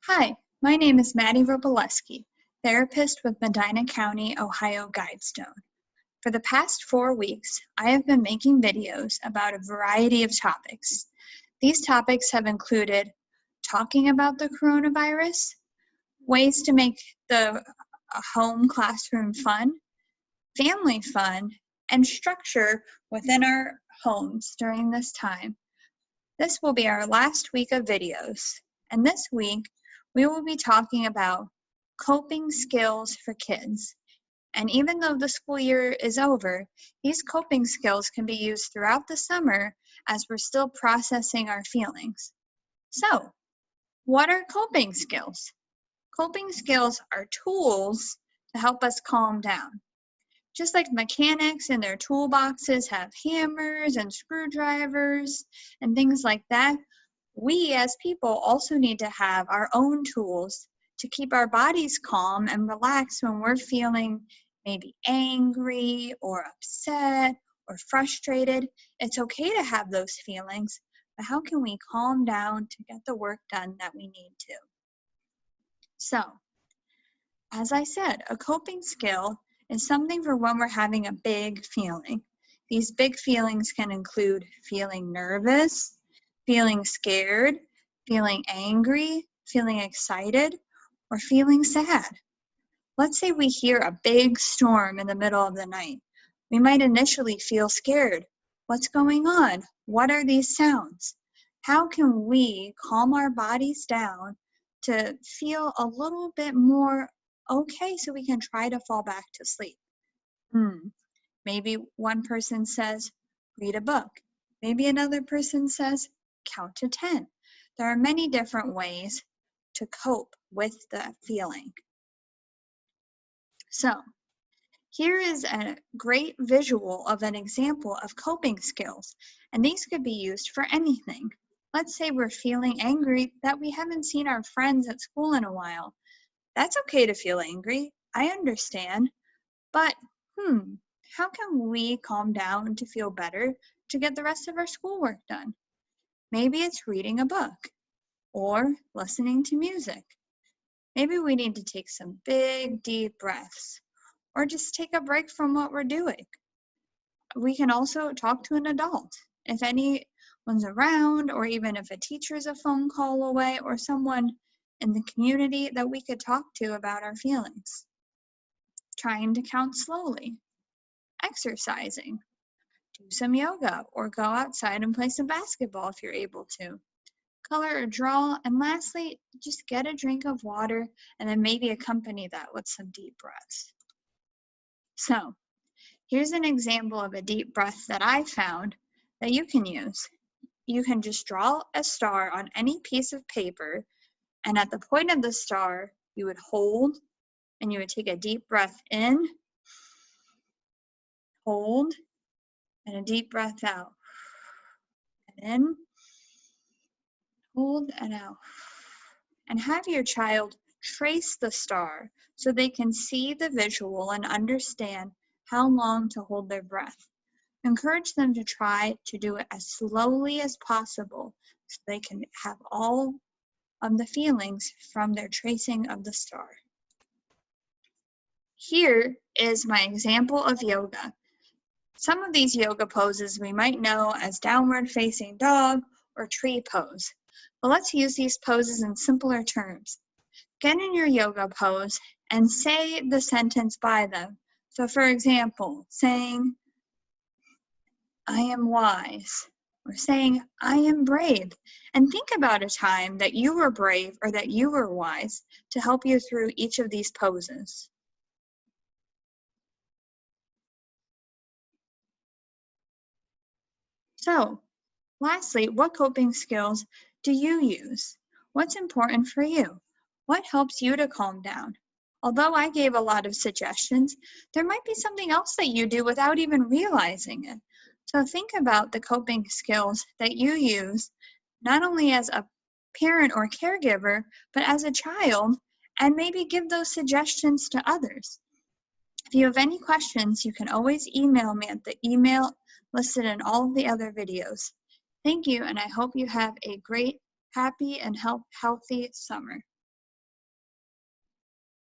Hi, my name is Maddie Roboleski, therapist with Medina County, Ohio Guidestone. For the past 4 weeks, I have been making videos about a variety of topics. These topics have included talking about the coronavirus, ways to make the home classroom fun, family fun, and structure within our homes during this time. This will be our last week of videos, and this week we will be talking about coping skills for kids. And even though the school year is over, these coping skills can be used throughout the summer as we're still processing our feelings. So, what are coping skills? Coping skills are tools to help us calm down. Just like mechanics in their toolboxes have hammers and screwdrivers and things like that, we as people also need to have our own tools to keep our bodies calm and relaxed when we're feeling maybe angry or upset or frustrated. It's okay to have those feelings, but how can we calm down to get the work done that we need to? So, as I said, a coping skill is something for when we're having a big feeling. These big feelings can include feeling nervous, feeling scared, feeling angry, feeling excited, or feeling sad. Let's say we hear a big storm in the middle of the night. We might initially feel scared. What's going on? What are these sounds? How can we calm our bodies down to feel a little bit more okay so we can try to fall back to sleep? Maybe one person says, read a book. Maybe another person says, count to 10. There are many different ways to cope with the feeling. So, here is a great visual of an example of coping skills, and these could be used for anything. Let's say we're feeling angry that we haven't seen our friends at school in a while. That's okay to feel angry, I understand, but how can we calm down to feel better to get the rest of our schoolwork done? Maybe it's reading a book or listening to music. Maybe we need to take some big, deep breaths or just take a break from what we're doing. We can also talk to an adult if anyone's around, or even if a teacher's a phone call away, or someone in the community that we could talk to about our feelings. Trying to count slowly. Exercising. Do some yoga or go outside and play some basketball if you're able to. Color or draw, and lastly, just get a drink of water and then maybe accompany that with some deep breaths. So, here's an example of a deep breath that I found that you can use. You can just draw a star on any piece of paper, and at the point of the star, you would hold and you would take a deep breath in, hold, and a deep breath out. And in, hold, and out. And have your child trace the star so they can see the visual and understand how long to hold their breath. Encourage them to try to do it as slowly as possible so they can have all of the feelings from their tracing of the star. Here is my example of yoga. Some of these yoga poses we might know as downward facing dog or tree pose. But let's use these poses in simpler terms. Get in your yoga pose and say the sentence by them. So for example, saying, I am wise, or saying, I am brave. And think about a time that you were brave or that you were wise to help you through each of these poses. So, lastly, what coping skills do you use? What's important for you? What helps you to calm down? Although I gave a lot of suggestions, there might be something else that you do without even realizing it. So think about the coping skills that you use, not only as a parent or caregiver, but as a child, and maybe give those suggestions to others. If you have any questions, you can always email me at the email listed in all of the other videos. Thank you, and I hope you have a great, happy, and healthy summer.